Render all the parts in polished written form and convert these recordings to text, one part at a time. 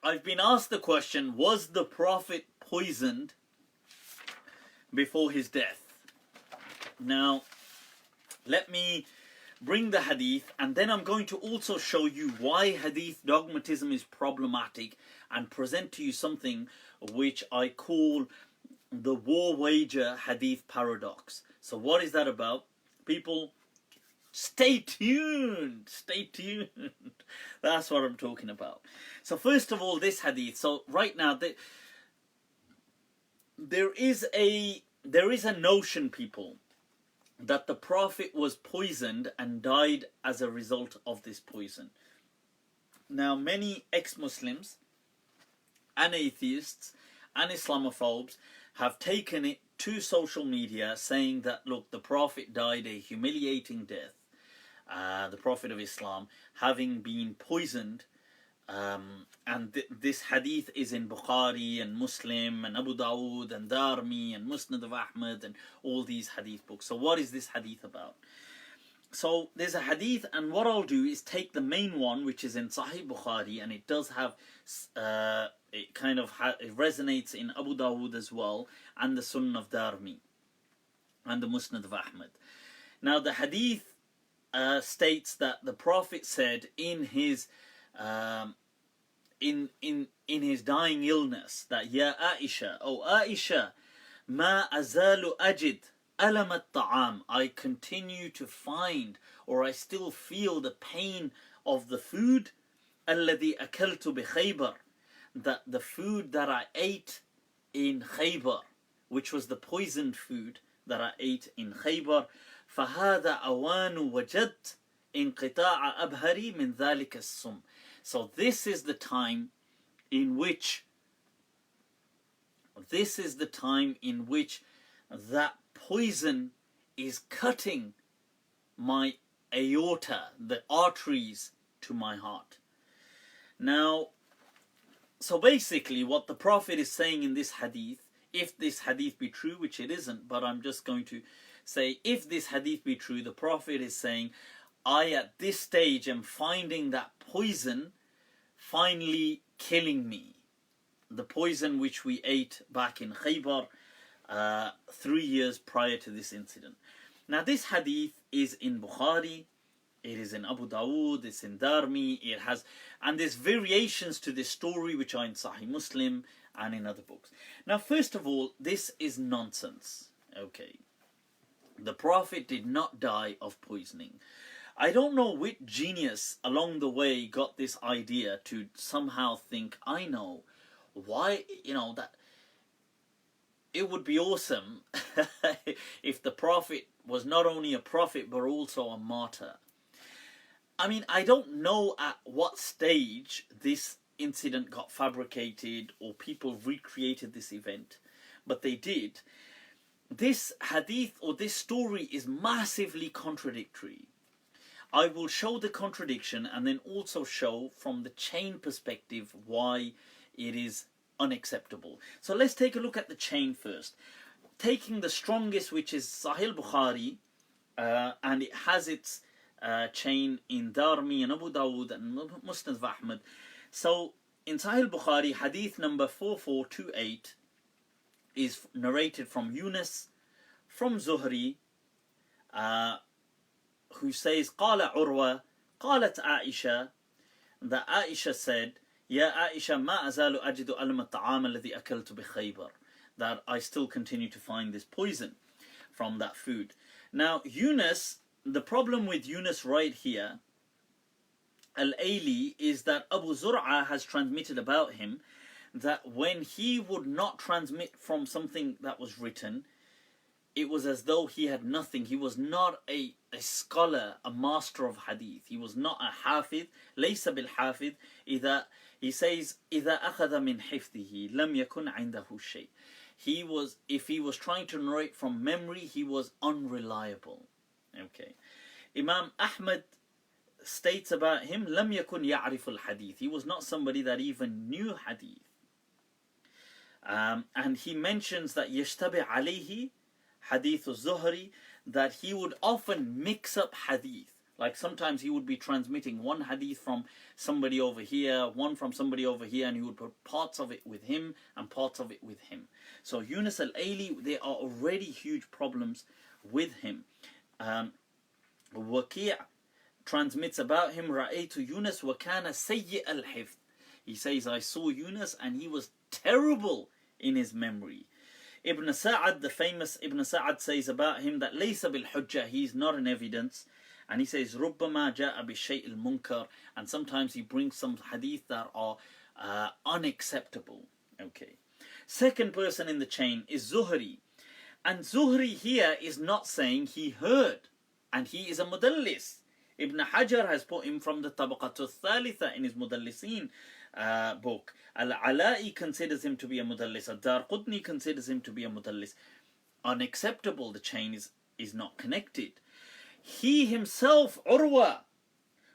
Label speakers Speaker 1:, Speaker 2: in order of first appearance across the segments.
Speaker 1: I've been asked the question, was the Prophet poisoned before his death? Now, let me bring the hadith, and then I'm going to also show you why hadith dogmatism is problematic, and present to you something which I call the war wager hadith paradox. So what is that about? People, stay tuned, stay tuned. That's what I'm talking about. So first of all, this hadith. So right now, there is a notion, people, that the Prophet was poisoned and died as a result of this poison. Now, many ex-Muslims and atheists and Islamophobes have taken it to social media, saying that, look, the Prophet died a humiliating death. The Prophet of Islam, having been poisoned, and this hadith is in Bukhari and Muslim and Abu Dawood and Darmi and Musnad of Ahmad and all these hadith books. So what is this hadith about? So there's a hadith, and what I'll do is take the main one, which is in Sahih Bukhari, and it does have, it resonates in Abu Dawood as well, and the Sunnah of Darmi and the Musnad of Ahmad. Now the hadith states that the Prophet said in his in his dying illness that, Ya Aisha, O Aisha, ma azalu ajid alam at-ta'am, I continue to find, or I still feel the pain of the food, alladhi akaltu bi Khaybar, that the food that I ate in Khaybar, which was the poisoned food that I ate in Khaybar. فهذا أوان وجدت انقطاع أبهري من ذلك السم. So this is the time in which that poison is cutting my aorta, the arteries to my heart. Now, so basically what the Prophet is saying in this hadith, if this hadith be true, which it isn't, but I'm just going to say, if this hadith be true, the Prophet is saying, I at this stage am finding that poison finally killing me. The poison which we ate back in Khaybar 3 years prior to this incident. Now this hadith is in Bukhari, it is in Abu Dawood, it's in Darmi, and there's variations to this story which are in Sahih Muslim and in other books. Now first of all, this is nonsense. Okay. The Prophet did not die of poisoning. I don't know which genius along the way got this idea to somehow think, I know why, that it would be awesome if the Prophet was not only a prophet but also a martyr. I mean, I don't know at what stage this incident got fabricated or people recreated this event, but they did. This hadith or this story is massively contradictory. I will show the contradiction and then also show from the chain perspective why it is unacceptable. So let's take a look at the chain first. Taking the strongest, which is Sahih Bukhari, and it has its chain in Darmi and Abu Dawood and Musnad of Ahmad. So in Sahih Bukhari, hadith number 4428 is narrated from Yunus, from Zuhri, who says, قال عروة قالت عائشة, that Aisha said, يا عائشة ما أزال أجد ألم الطعام الذي أكلت بخيبر, that I still continue to find this poison from that food. Now Yunus, the problem with Yunus right here, Al-Aili, is that Abu Zur'a has transmitted about him that when he would not transmit from something that was written, it was as though he had nothing. He was not a scholar, a master of hadith. He was not a hafidh. ليس بالحافظ. He says, إذا أخذ من حفظه لم يكن عنده شيء. If he was trying to narrate from memory, he was unreliable. Okay. Imam Ahmad states about him, لم يكن يعرف الحديث. He was not somebody that even knew hadith. And he mentions that يشتبه عليه hadith al-Zuhri, that he would often mix up hadith. Like sometimes he would be transmitting one hadith from somebody over here, one from somebody over here, and he would put parts of it with him and parts of it with him. So Yunus al-Ayli, there are already huge problems with him. Waqi' transmits about him, Ra'aytu Yunus wa kana sayyi' al-hifz. He says, I saw Yunus and he was terrible in his memory. Ibn Sa'ad, the famous Ibn Sa'ad, says about him that laysa bil hujjah, he is not an evidence. And he says, Rubbama ja'a bi shay' al-munkar, and sometimes he brings some hadith that are unacceptable. Okay. Second person in the chain is Zuhri. And Zuhri here is not saying he heard, and he is a mudallis. Ibn Hajar has put him from the Tabaqatul Thalitha in his Mudallisin book. Al-Ala'i considers him to be a mudallis. Ad-Darqutni considers him to be a mudallis. Unacceptable, the chain is not connected. He himself, Urwa,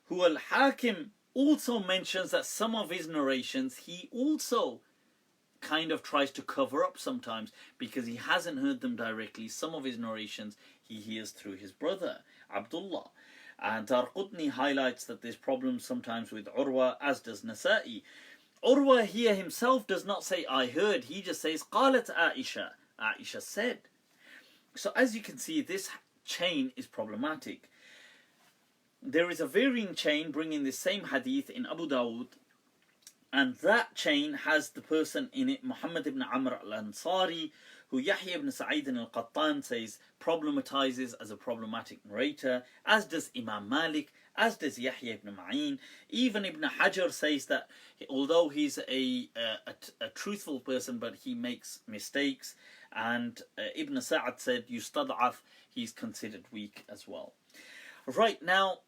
Speaker 1: who Al-Hakim also mentions that some of his narrations he also kind of tries to cover up sometimes because he hasn't heard them directly. Some of his narrations he hears through his brother, Abdullah. And Darqutni highlights that there's problems sometimes with Urwa, as does Nasa'i. Urwa here himself does not say, I heard. He just says, Qalat Aisha. Aisha said. So as you can see, this chain is problematic. There is a varying chain bringing the same hadith in Abu Dawud. And that chain has the person in it, Muhammad ibn Amr al-Ansari, who Yahya ibn Sa'id al-Qattan says problematizes as a problematic narrator, as does Imam Malik, as does Yahya ibn Ma'in. Even Ibn Hajar says that although he's a truthful person, but he makes mistakes. And Ibn Sa'ad said, Yustad'af, he's considered weak as well. Right now,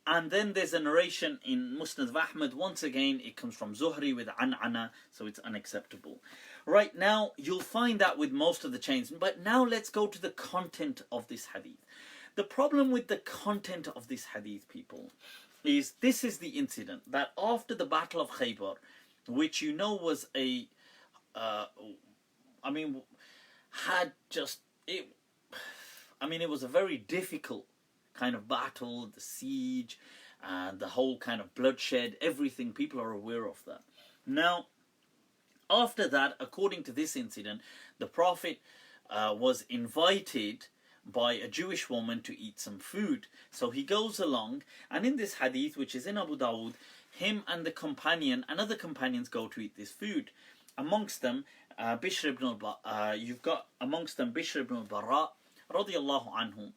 Speaker 1: and then there's a narration in Musnad of Ahmad. Once again, it comes from Zuhri with An'ana, so it's unacceptable. Right now, you'll find that with most of the chains. But now let's go to the content of this hadith. The problem with the content of this hadith, people, is this is the incident that after the Battle of Khaybar, which you know was it was a very difficult kind of battle, the siege, and the whole kind of bloodshed, everything, people are aware of that. Now, after that, according to this incident, the Prophet was invited by a Jewish woman to eat some food. So he goes along, and in this hadith, which is in Abu Dawud, him and the companion and other companions go to eat this food. Amongst them, Bishr ibn al-Bara, radiyallahu anhu.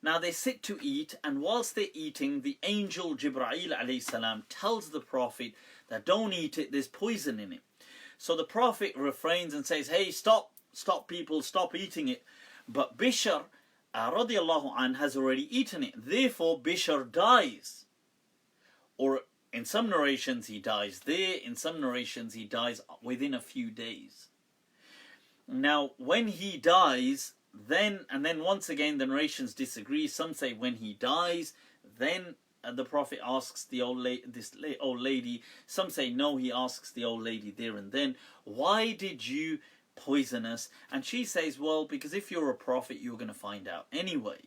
Speaker 1: Now they sit to eat, and whilst they're eating, the angel Jibreel alayhi salam tells the Prophet that don't eat it, there's poison in it. So the Prophet refrains and says, hey, stop people, stop eating it. But Bishr radiallahu anh has already eaten it. Therefore Bishr dies. Or in some narrations he dies there, in some narrations he dies within a few days. Now when he dies, then once again the narrations disagree. Some say when he dies, then the Prophet asks the old lady. Some say no, he asks the old lady there and then, why did you poison us? And she says, well, because if you're a prophet, you're going to find out anyway,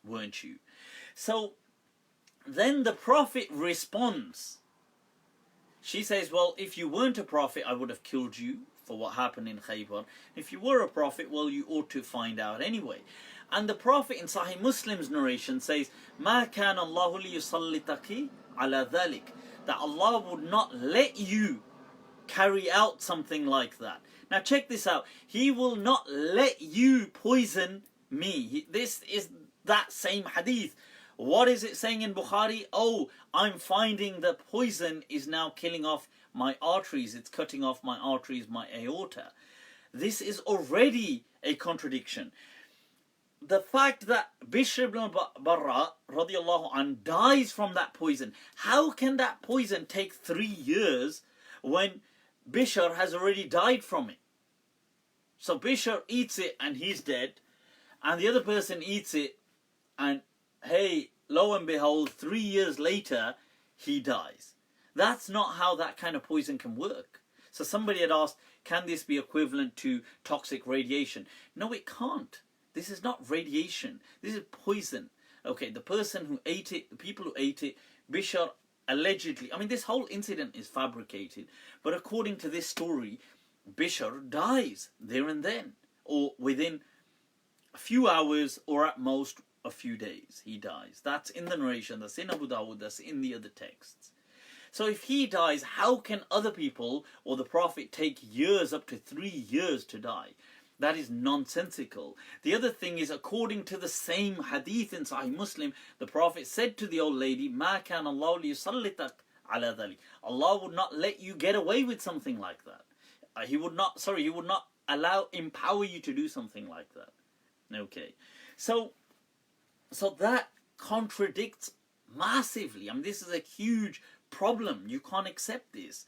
Speaker 1: weren't you? So then the Prophet responds. She says, well, if you weren't a prophet, I would have killed you for what happened in Khaybar. If you were a prophet, well, you ought to find out anyway. And the Prophet in Sahih Muslim's narration says, مَا كَانَ اللَّهُ لِيُصَلِّتَكِ عَلَى ذَلِكَ, that Allah would not let you carry out something like that. Now check this out. He will not let you poison me. This is that same hadith. What is it saying in Bukhari? Oh, I'm finding the poison is now killing off my arteries. It's cutting off my arteries, my aorta. This is already a contradiction. The fact that Bishr ibn Barra radiallahu anh dies from that poison. How can that poison take 3 years when Bishr has already died from it? So Bishr eats it and he's dead, and the other person eats it and hey, lo and behold, 3 years later he dies. That's not how that kind of poison can work. So somebody had asked, can this be equivalent to toxic radiation? No, it can't. This is not radiation. This is poison. Okay, the person who ate it, the people who ate it, Bishr allegedly, I mean, this whole incident is fabricated, but according to this story, Bishr dies there and then, or within a few hours, or at most a few days, he dies. That's in the narration, that's in Abu Dawud, that's in the other texts. So if he dies, how can other people or the Prophet take years, up to 3 years to die? That is nonsensical. The other thing is, according to the same hadith in Sahih Muslim, the Prophet said to the old lady, "Ma kana Allah liyusallitak ala dhalik." Allah would not let you get away with something like that. He would not empower you to do something like that. Okay. So that contradicts massively. I mean, this is a huge problem. You can't accept this.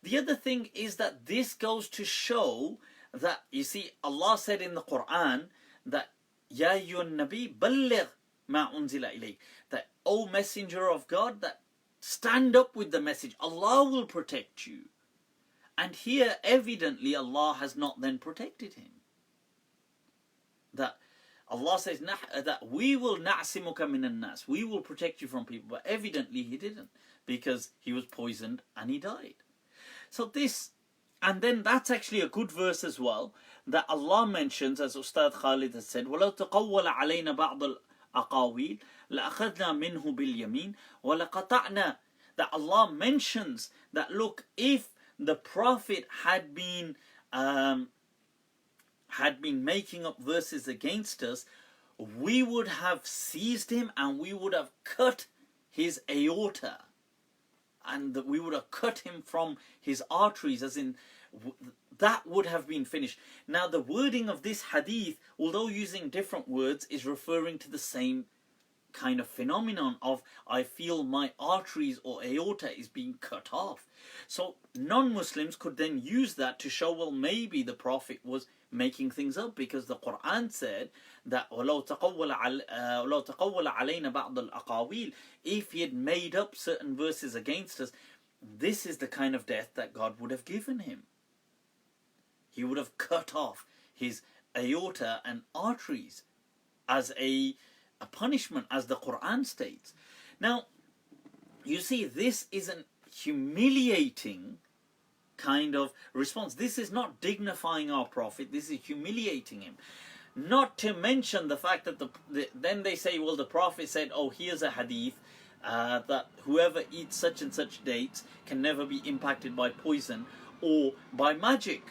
Speaker 1: The other thing is that this goes to show that, you see, Allah said in the Quran that Ya ayyuhan nabi balligh ma unzila ilayk, that, O messenger of God, that stand up with the message. Allah will protect you. And here evidently Allah has not then protected him. That Allah says that we will na'simuka minan nas, we will protect you from people, but evidently he didn't, because he was poisoned and he died. So this, and then that's actually a good verse as well, that Allah mentions, as Ustad Khalid has said, وَلَوْ تَقَوَّلَ عَلَيْنَا بَعْضَ الْأَقَاوِيلِ لَأَخَذْنَا مِنْهُ بِالْيَمِينِ وَلَقَطَعْنَا. That Allah mentions that, look, if the Prophet had been making up verses against us, we would have seized him and we would have cut his aorta, and that we would have cut him from his arteries, as in that would have been finished. Now the wording of this hadith, although using different words, is referring to the same kind of phenomenon of, I feel my arteries or aorta is being cut off. So non-Muslims could then use that to show, well, maybe the Prophet was making things up, because the Quran said that وَلَوْ تَقَوَّلَ عَلَيْنَا بَعْضَ الْأَقَاوِيلِ, if he had made up certain verses against us, this is the kind of death that God would have given him. He would have cut off his aorta and arteries as a punishment, as the Quran states. Now, you see, this is an humiliating kind of response. This is not dignifying our Prophet, this is humiliating him. Not to mention the fact that then they say, well, the Prophet said, oh, here's a hadith that whoever eats such and such dates can never be impacted by poison or by magic.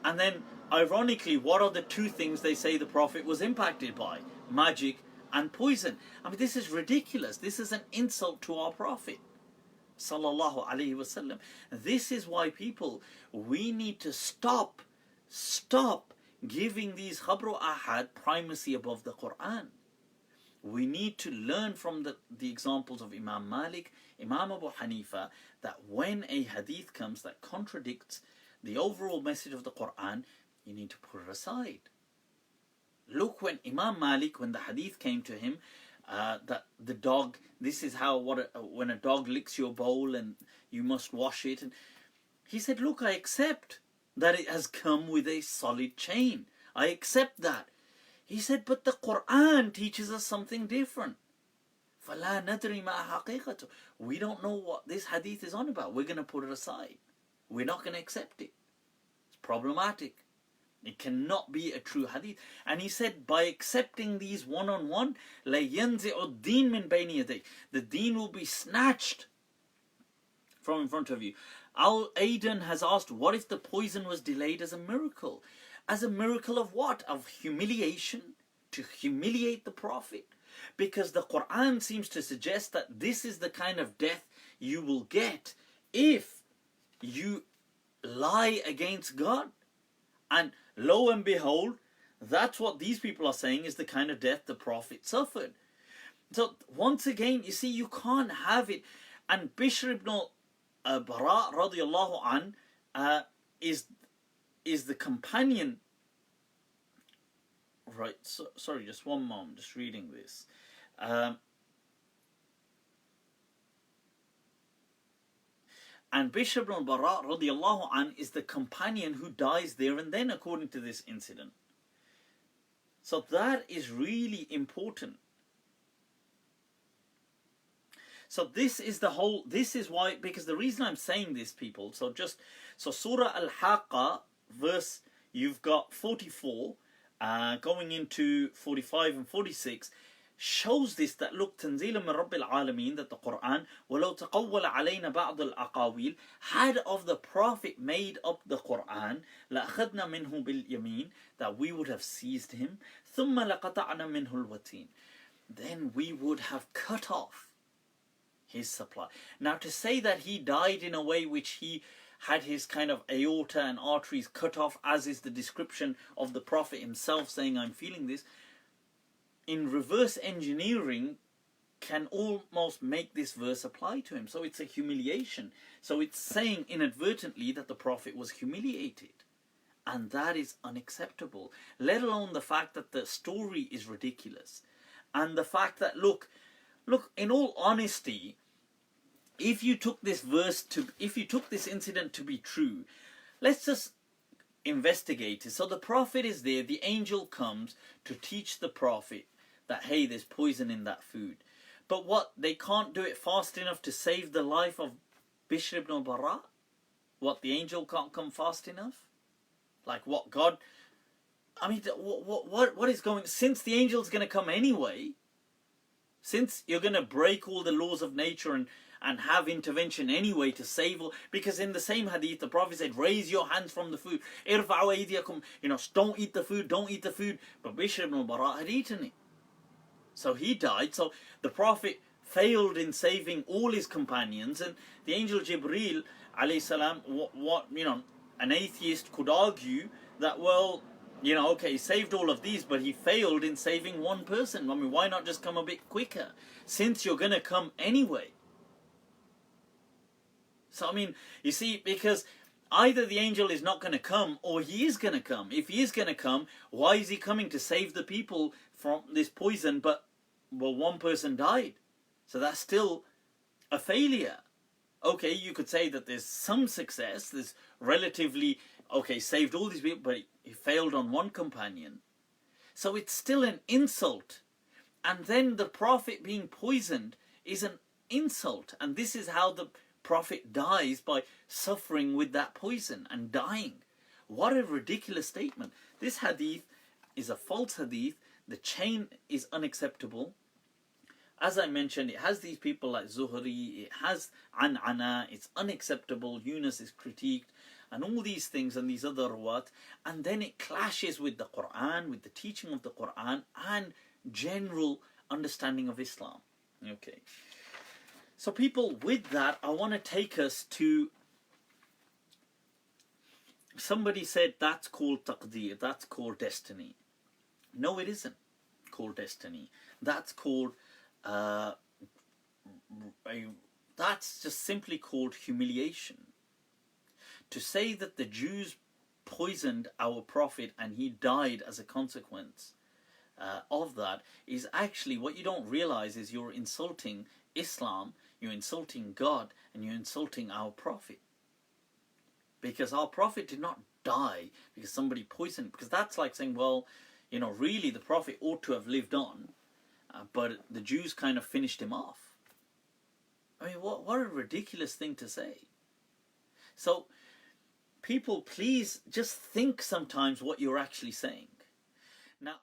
Speaker 1: And then, ironically, what are the two things they say the Prophet was impacted by? Magic and poison. I mean, this is ridiculous. This is an insult to our Prophet, sallallahu alaihi wasallam. This is why, people, we need to stop giving these khabru ahad primacy above the Quran. We need to learn from the examples of Imam Malik, Imam Abu Hanifa, that when a hadith comes that contradicts the overall message of the Quran, you need to put it aside. Look, when Imam Malik, when the hadith came to him, that the dog, this is how, when a dog licks your bowl and you must wash it, and he said, look, I accept that it has come with a solid chain. I accept that. He said, but the Quran teaches us something different. فَلَا نَدْرِ مَا حَقِيقَةُ. We don't know what this hadith is on about. We're going to put it aside. We're not going to accept it. It's problematic. It cannot be a true hadith. And he said, by accepting these one-on-one, لَيَنْزِعُ الدِّينَ مِنْ بَيْنِ يَدَيْكَ. The deen will be snatched from in front of you. Al Aidan has asked, what if the poison was delayed as a miracle? As a miracle of what? Of humiliation? To humiliate the Prophet? Because the Quran seems to suggest that this is the kind of death you will get if you lie against God. And lo and behold, that's what these people are saying is the kind of death the Prophet suffered. So once again, you see, you can't have it. And Bishr ibn Bara radiallahu an is the companion. Right, so, sorry, just one moment, just reading this. And Bishr ibn Bara radiallahu an is the companion who dies there and then, according to this incident. So that is really important. So this is the whole, this is why, because the reason I'm saying this, people, so Surah Al-Haqqa, verse, you've got 44, going into 45 and 46, shows this, that look, تنزيل من رب العالمين, that the Quran, ولو تقول علينا بعض الأقاويل, had of the Prophet made up the Quran, لأخذنا منه باليمين, that we would have seized him, ثم لقطعنا منه الوتين, then we would have cut off his supply. Now, to say that he died in a way which he had his kind of aorta and arteries cut off, as is the description of the Prophet himself saying, I'm feeling this, in reverse engineering can almost make this verse apply to him. So it's a humiliation. So it's saying inadvertently that the Prophet was humiliated. And that is unacceptable. Let alone the fact that the story is ridiculous. And the fact that, look, in all honesty, if you took this incident to be true, let's just investigate it. So the Prophet is there, the angel comes to teach the Prophet that, hey, there's poison in that food. But what, they can't do it fast enough to save the life of Bishr ibn al-Bara? What, the angel can't come fast enough? Like what, God? I mean, what is going, since the angel's going to come anyway, since you're going to break all the laws of nature and have intervention anyway to save all, because in the same hadith the Prophet said, raise your hands from the food, irfa'u aydiyakum, don't eat the food, but Bishr ibn al-Bara had eaten it, so he died. So the Prophet failed in saving all his companions, and the angel Jibreel alayhi salam, an atheist could argue that, well, okay, he saved all of these, but he failed in saving one person. I mean, why not just come a bit quicker, since you're going to come anyway? So, I mean, you see, because either the angel is not going to come, or he is going to come. If he is going to come, why is he coming to save the people from this poison, but, well, one person died? So that's still a failure. Okay, you could say that there's some success, there's relatively, okay, saved all these people, but he failed on one companion. So it's still an insult. And then the Prophet being poisoned is an insult. And this is how the Prophet dies, by suffering with that poison and dying. What a ridiculous statement. This hadith is a false hadith. The chain is unacceptable. As I mentioned, it has these people like Zuhri, it has An'ana, it's unacceptable, Yunus is critiqued, and all these things and these other ruwat, and then it clashes with the Quran, with the teaching of the Quran, and general understanding of Islam. Okay. So people, with that, I want to take us to, somebody said that's called taqdeer, that's called destiny. No, it isn't called destiny. That's called that's just simply called humiliation. To say that the Jews poisoned our Prophet and he died as a consequence of that is actually, what you don't realize is you're insulting Islam, you're insulting God, and you're insulting our Prophet. Because our Prophet did not die because somebody poisoned, because that's like saying, well, really the Prophet ought to have lived on, but the Jews kind of finished him off. I mean, what a ridiculous thing to say. So, people, please just think sometimes what you're actually saying. Now,